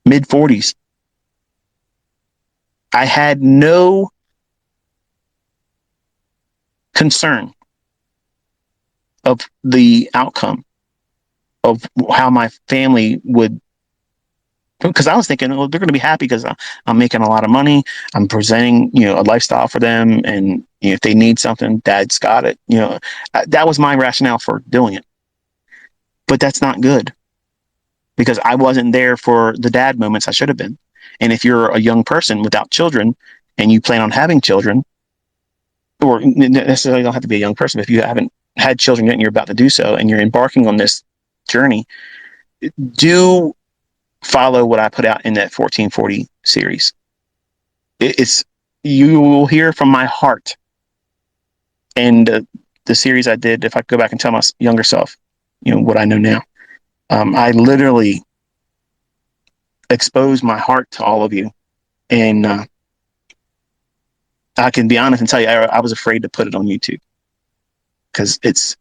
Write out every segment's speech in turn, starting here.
mid-40s. I had no concern of the outcome of how my family would, because I was thinking, well, they're going to be happy because I'm making a lot of money. I'm presenting, a lifestyle for them. And if they need something, dad's got it. That was my rationale for doing it. But that's not good, because I wasn't there for the dad moments I should have been. And if you're a young person without children and you plan on having children, or necessarily don't have to be a young person, but if you haven't had children yet and you're about to do so and you're embarking on this journey, do follow what I put out in that 1440 series. It's, you will hear from my heart. And the series I did, if I could go back and tell my younger self, what I know now, I literally exposed my heart to all of you. And I can be honest and tell you, I was afraid to put it on YouTube because it's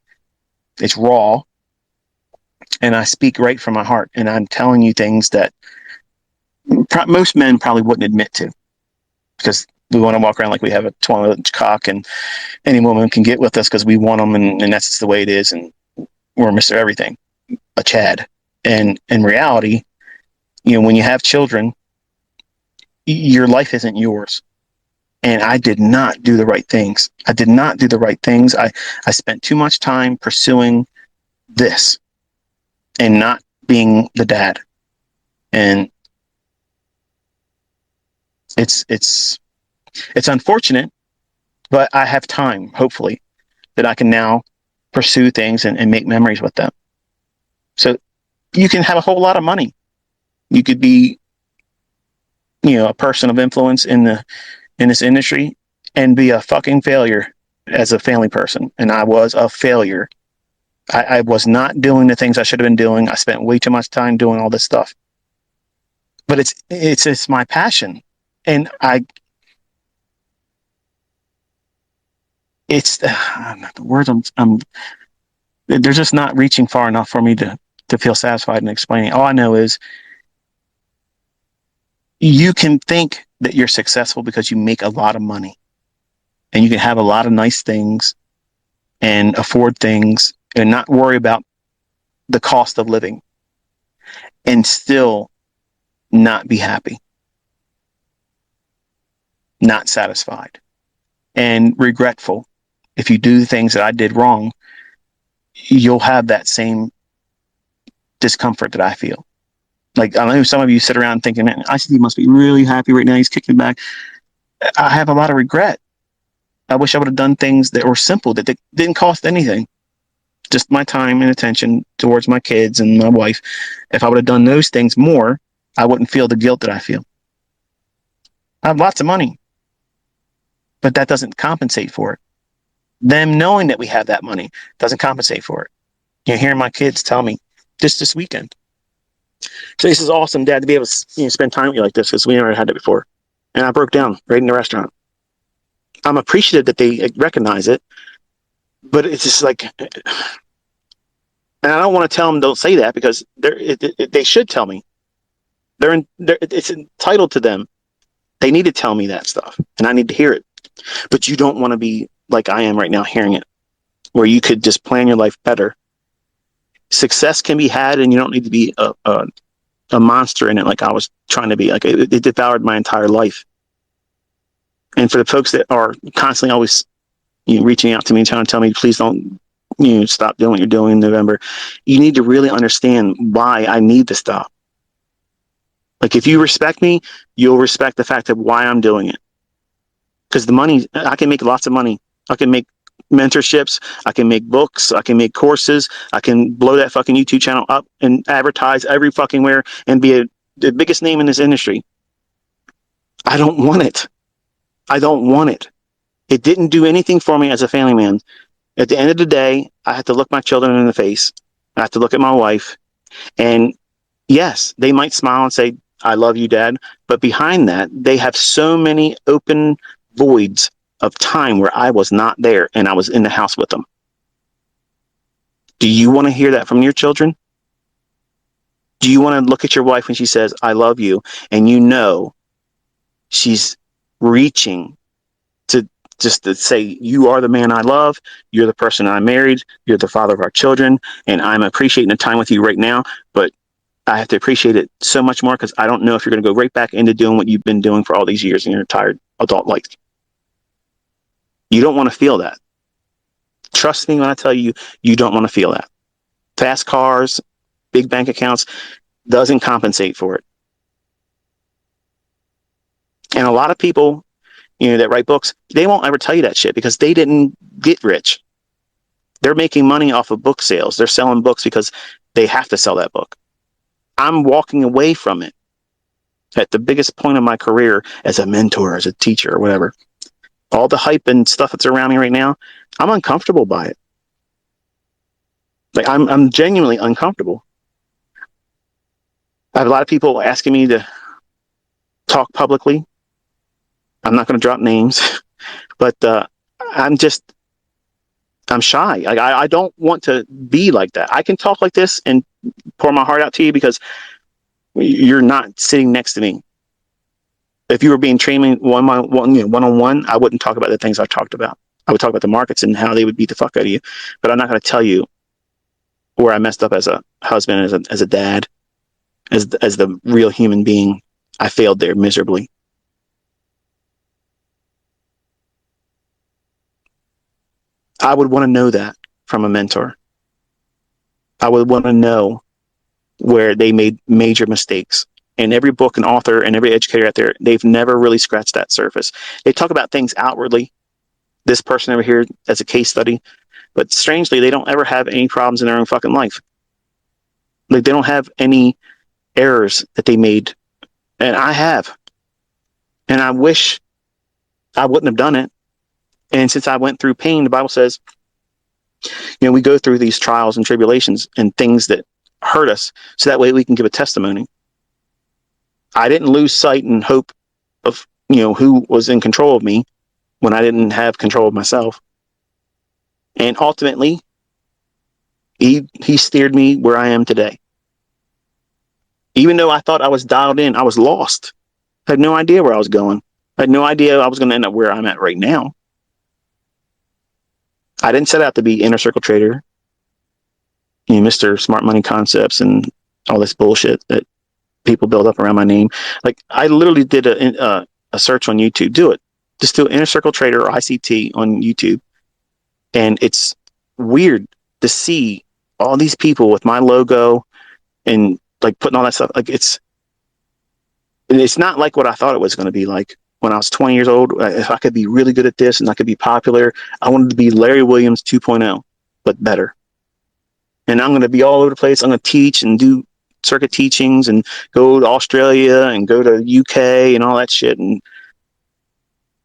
raw, and I speak right from my heart, and I'm telling you things that most men probably wouldn't admit to, because we want to walk around like we have a 12-inch cock and any woman can get with us because we want them, and that's just the way it is, and we're Mr. Everything, a Chad. And in reality, when you have children, your life isn't yours. And I did not do the right things. I spent too much time pursuing this and not being the dad. And it's unfortunate, but I have time, hopefully, that I can now pursue things and make memories with them. So you can have a whole lot of money. You could be, a person of influence in this industry and be a fucking failure as a family person. And I was a failure. I was not doing the things I should have been doing. I spent way too much time doing all this stuff. But it's my passion. And it's the words they're just not reaching far enough for me to feel satisfied in explaining. All I know is you can think that you're successful because you make a lot of money and you can have a lot of nice things and afford things and not worry about the cost of living and still not be happy, not satisfied, and regretful. If you do things that I did wrong, you'll have that same discomfort that I feel. Like, I know some of you sit around thinking, man, ICT must be really happy right now. He's kicking back. I have a lot of regret. I wish I would have done things that were simple, that didn't cost anything. Just my time and attention towards my kids and my wife. If I would have done those things more, I wouldn't feel the guilt that I feel. I have lots of money, but that doesn't compensate for it. Them knowing that we have that money doesn't compensate for it. Hearing my kids tell me just this weekend, so this is awesome, Dad, to be able to spend time with you like this, because we never had it before. And I broke down right in the restaurant. I'm appreciative that they recognize it, but it's just like, and I don't want to tell them don't say that, because they should tell me. It's entitled to them. They need to tell me that stuff, and I need to hear it. But you don't want to be like I am right now, hearing it, where you could just plan your life better. Success can be had, and you don't need to be a monster in it like I was trying to be. Like it devoured my entire life. And for the folks that are constantly always reaching out to me and trying to tell me, please don't stop doing what you're doing in November, you need to really understand why I need to stop. Like, if you respect me, you'll respect the fact of why I'm doing it. Because the money, I can make lots of money. I can make mentorships, I can make books, I can make courses, I can blow that fucking YouTube channel up and advertise every fucking where and be the biggest name in this industry. I don't want it. I don't want it. It didn't do anything for me as a family man. At the end of the day, I have to look my children in the face. I have to look at my wife. And yes, they might smile and say, I love you, Dad. But behind that, they have so many open voids of time where I was not there and I was in the house with them. Do you want to hear that from your children? Do you want to look at your wife when she says, I love you, and you know she's reaching to just to say, you are the man I love, you're the person I married, you're the father of our children, and I'm appreciating the time with you right now, but I have to appreciate it so much more because I don't know if you're going to go right back into doing what you've been doing for all these years in your entire adult life. You don't want to feel that. Trust me when I tell you, you don't want to feel that. Fast cars, big bank accounts doesn't compensate for it. And a lot of people, that write books, they won't ever tell you that shit because they didn't get rich. They're making money off of book sales. They're selling books because they have to sell that book. I'm walking away from it at the biggest point of my career as a mentor, as a teacher, or whatever. All the hype and stuff that's around me right now, I'm uncomfortable by it. Like I'm genuinely uncomfortable. I have a lot of people asking me to talk publicly. I'm not going to drop names, but I'm shy. I don't want to be like that. I can talk like this and pour my heart out to you because you're not sitting next to me. If you were being trained one-on-one, I wouldn't talk about the things I talked about. I would talk about the markets and how they would beat the fuck out of you. But I'm not going to tell you where I messed up as a husband, as a dad, as the real human being. I failed there miserably. I would want to know that from a mentor. I would want to know where they made major mistakes. And every book and author and every educator out there, they've never really scratched that surface. They talk about things outwardly. This person over here as a case study. But strangely, they don't ever have any problems in their own fucking life. Like they don't have any errors that they made. And I have. And I wish I wouldn't have done it. And since I went through pain, the Bible says, we go through these trials and tribulations and things that hurt us so that way we can give a testimony. I didn't lose sight and hope of, who was in control of me when I didn't have control of myself. And ultimately, he steered me where I am today. Even though I thought I was dialed in, I was lost. I had no idea where I was going. I had no idea I was going to end up where I'm at right now. I didn't set out to be inner circle trader, Mr. Smart Money Concepts and all this bullshit that people build up around my name. Like I literally did a search on YouTube. Do it. Just do inner circle trader or ICT on YouTube. And it's weird to see all these people with my logo and like putting all that stuff. Like it's not like what I thought it was going to be like. When I was 20 years old, if I could be really good at this and I could be popular, I wanted to be Larry Williams 2.0, but better. And I'm going to be all over the place. I'm going to teach and do circuit teachings and go to Australia and go to UK and all that shit. And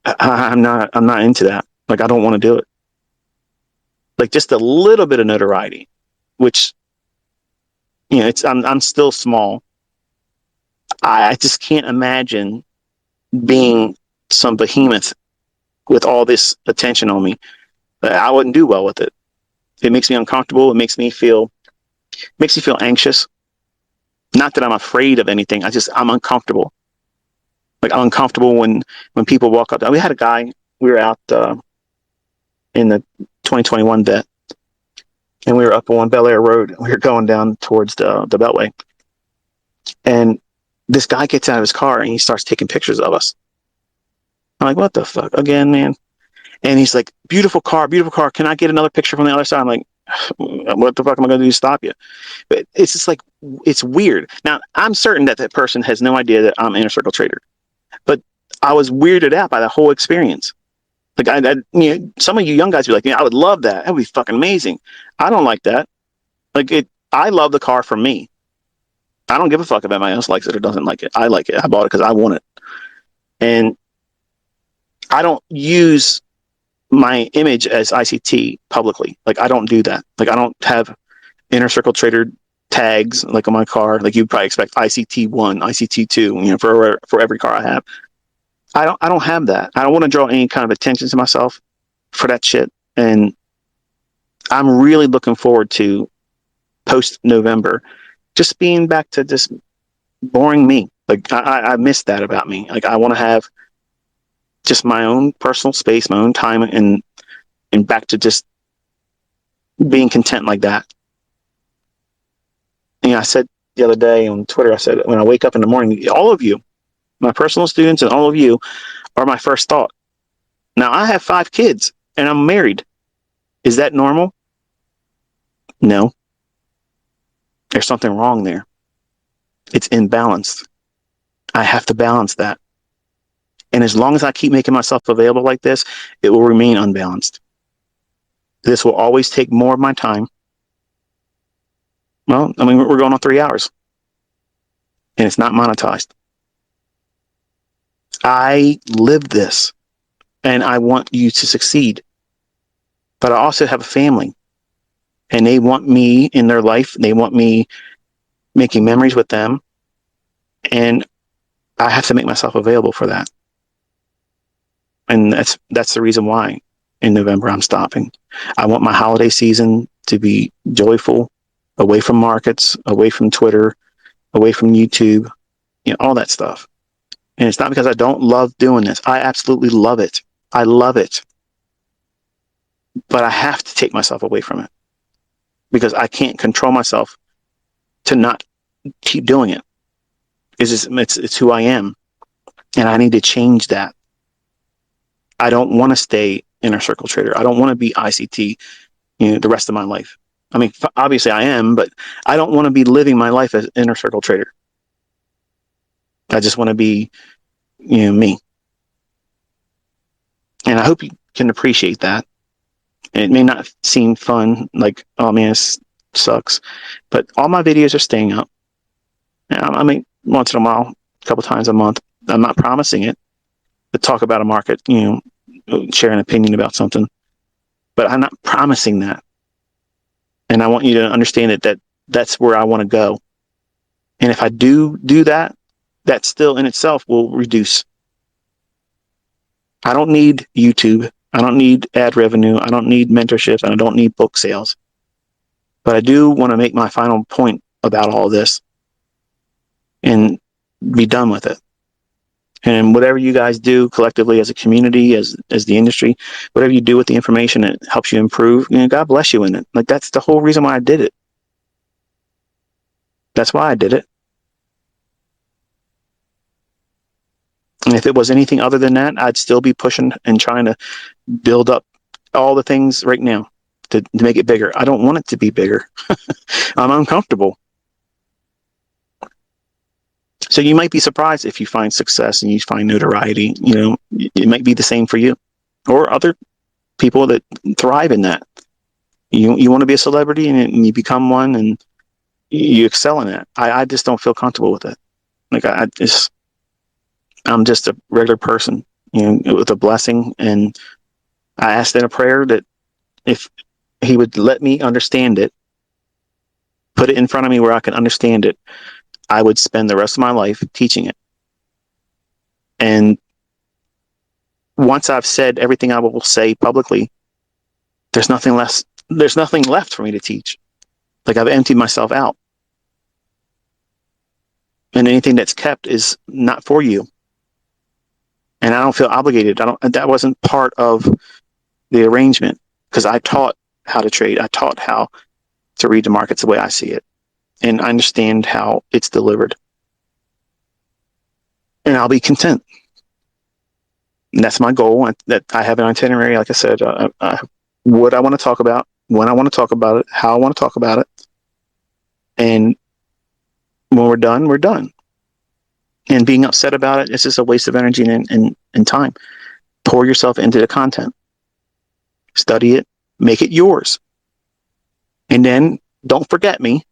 I'm not into that. Like, I don't want to do it. Like just a little bit of notoriety, which, I'm still small. I just can't imagine being some behemoth with all this attention on me. I wouldn't do well with it. It makes me uncomfortable. It makes me feel anxious. Not that I'm afraid of anything. I'm uncomfortable. Like I'm uncomfortable when people walk up. We had a guy, we were out in the 2021 vet, and we were up on Bel Air Road. We were going down towards the Beltway. And this guy gets out of his car and he starts taking pictures of us. I'm like, what the fuck? Again, man. And he's like, beautiful car. Can I get another picture from the other side? I'm like, what the fuck am I going to do to stop you? But it's just like, it's weird. Now, I'm certain that person has no idea that I'm an inner circle trader. But I was weirded out by the whole experience. Like, some of you young guys be like, I would love that. That would be fucking amazing. I don't like that. Like, I love the car for me. I don't give a fuck if anybody else likes it or doesn't like it. I like it. I bought it because I want it. And I don't use my image as ICT publicly. Like I don't do that. Like I don't have inner circle trader tags like on my car. Like you'd probably expect ICT1, ICT2, for every car I have. I don't have that. I don't want to draw any kind of attention to myself for that shit. And I'm really looking forward to post November just being back to just boring me. Like I miss that about me. Like I want to have just my own personal space, my own time, and back to just being content like that. You know, I said the other day on Twitter, I said, when I wake up in the morning, all of you, my personal students and all of you are my first thought. Now, I have 5 kids and I'm married. Is that normal? No. There's something wrong there. It's imbalanced. I have to balance that. And as long as I keep making myself available like this, it will remain unbalanced. This will always take more of my time. Well, I mean, we're going on 3 hours. And it's not monetized. I live this. And I want you to succeed. But I also have a family. And they want me in their life. They want me making memories with them. And I have to make myself available for that. And that's the reason why in November I'm stopping. I want my holiday season to be joyful, away from markets, away from Twitter, away from YouTube, you know, all that stuff. And it's not because I don't love doing this. I absolutely love it. I love it. But I have to take myself away from it because I can't control myself to not keep doing it. It's who I am. And I need to change that. I don't want to stay inner circle trader. I don't want to be ICT, you know, the rest of my life. I mean, obviously I am, but I don't want to be living my life as inner circle trader. I just want to be, you know, me. And I hope you can appreciate that. It may not seem fun, like, oh man, this sucks, but all my videos are staying up. I mean, once in a while, a couple times a month. I'm not promising it to talk about a market, you know, share an opinion about something, but I'm not promising that. And I want you to understand that that's where I want to go. And if I do that, that still in itself will reduce. I don't need YouTube. I don't need ad revenue. I don't need mentorships. And I don't need book sales. But I do want to make my final point about all this and be done with it. And whatever you guys do collectively as a community, as the industry, whatever you do with the information that helps you improve, you know, God bless you in it. Like, that's the whole reason why I did it. That's why I did it. And if it was anything other than that, I'd still be pushing and trying to build up all the things right now to make it bigger. I don't want it to be bigger. I'm uncomfortable. So you might be surprised if you find success and you find notoriety. You know, it might be the same for you or other people that thrive in that. You want to be a celebrity and you become one and you excel in it. I just don't feel comfortable with it. Like I'm just a regular person, you know, with a blessing. And I asked in a prayer that if he would let me understand it, put it in front of me where I can understand it, I would spend the rest of my life teaching it. And once I've said everything I will say publicly, there's nothing left for me to teach. Like, I've emptied myself out. And anything that's kept is not for you. And I don't feel obligated. That wasn't part of the arrangement, because I taught how to trade. I taught how to read the markets the way I see it. And I understand how it's delivered. And I'll be content. And that's my goal. That I have an itinerary, like I said, what I want to talk about, when I want to talk about it, how I want to talk about it. And when we're done, we're done. And being upset about it, it's just a waste of energy and time. Pour yourself into the content. Study it. Make it yours. And then don't forget me.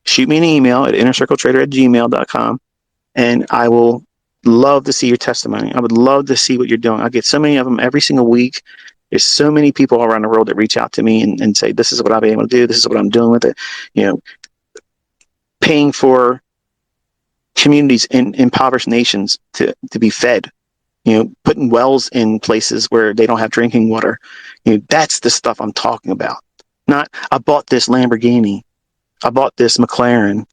Shoot me an email at innercircletrader@gmail.com, and I will love to see your testimony. I would love to see what you're doing. I get so many of them every single week. There's so many people all around the world that reach out to me and say, this is what I've been able to do. This is what I'm doing with it. You know, paying for communities in impoverished nations to be fed, you know, putting wells in places where they don't have drinking water. You know, that's the stuff I'm talking about. Not, I bought this Lamborghini. I bought this McLaren.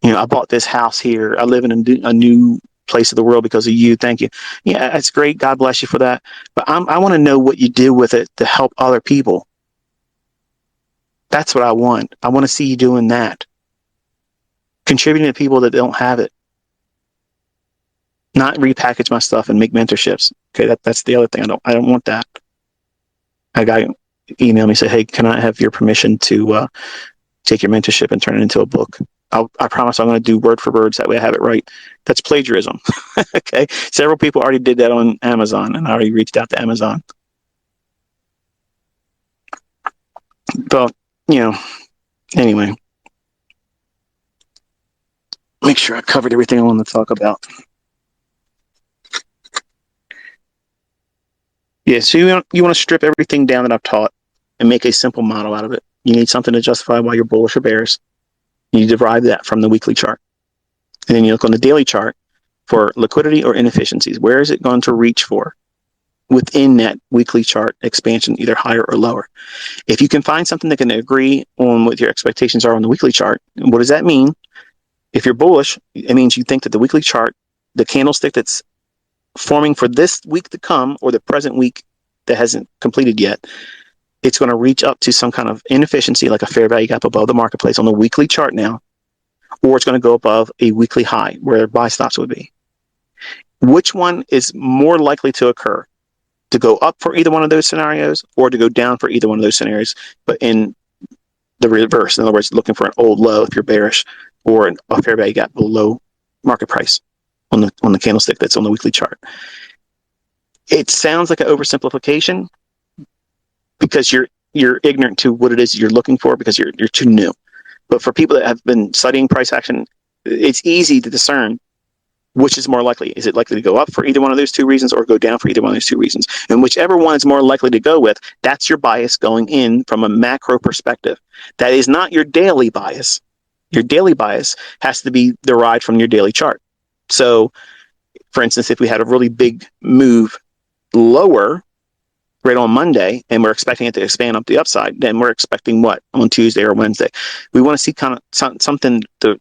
I bought this house here. I live in a new place of the world because of you. Thank you. Yeah, that's great. God bless you for that. But I want to know what you do with it to help other people. That's what I want. I want to see you doing that. Contributing to people that don't have it. Not repackage my stuff and make mentorships. Okay, that's the other thing. I don't want that. A guy emailed me, said, "Hey, can I have your permission to take your mentorship and turn it into a book?" I promise I'm going to do word for words. That way I have it right. That's plagiarism. Okay. Several people already did that on Amazon, and I already reached out to Amazon. But, anyway, make sure I covered everything I want to talk about. Yeah. So you want to strip everything down that I've taught and make a simple model out of it. You need something to justify why you're bullish or bearish. You derive that from the weekly chart. And then you look on the daily chart for liquidity or inefficiencies. Where is it going to reach for within that weekly chart expansion, either higher or lower? If you can find something that can agree on what your expectations are on the weekly chart, what does that mean? If you're bullish, it means you think that the weekly chart, the candlestick that's forming for this week to come or the present week that hasn't completed yet, it's going to reach up to some kind of inefficiency, like a fair value gap above the marketplace on the weekly chart now, or it's going to go above a weekly high where buy stops would be. Which one is more likely to occur? To go up for either one of those scenarios or to go down for either one of those scenarios, but in the reverse. In other words, looking for an old low if you're bearish, or a fair value gap below market price on the candlestick that's on the weekly chart. It sounds like an oversimplification because you're ignorant to what it is you're looking for because you're too new. But for people that have been studying price action, it's easy to discern which is more likely. Is it likely to go up for either one of those two reasons or go down for either one of those two reasons? And whichever one is more likely to go with, that's your bias going in from a macro perspective. That is not your daily bias. Your daily bias has to be derived from your daily chart. So, for instance, if we had a really big move lower right on Monday and we're expecting it to expand up the upside, then we're expecting what on Tuesday or Wednesday? We want to see kind of something to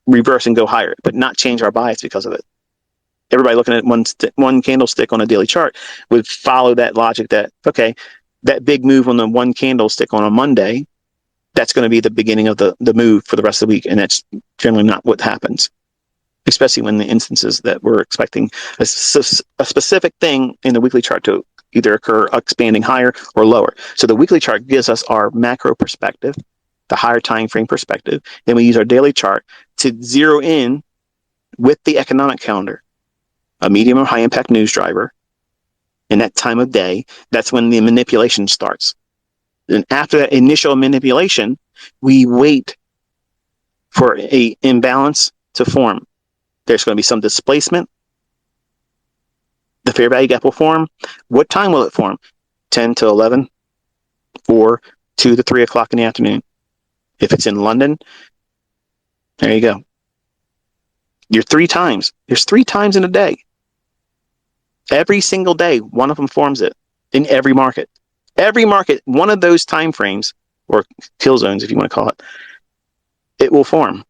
reverse and go higher, but not change our bias because of it. Everybody looking at one candlestick on a daily chart would follow that logic that, okay, that big move on the one candlestick on a Monday, that's going to be the beginning of the move for the rest of the week. And that's generally not what happens, especially when the instances that we're expecting a specific thing in the weekly chart to either occur expanding higher or lower. So the weekly chart gives us our macro perspective, the higher time frame perspective. Then we use our daily chart to zero in with the economic calendar, a medium or high impact news driver. In that time of day, that's when the manipulation starts. And after that initial manipulation, we wait for an imbalance to form. There's going to be some displacement. The fair value gap will form. What time will it form? 10 to 11 or 2 to 3 o'clock in the afternoon. If it's in London, there you go. You're 3 times. There's 3 times in a day. Every single day, one of them forms it in every market. Every market, one of those time frames, or kill zones, if you want to call it, it will form.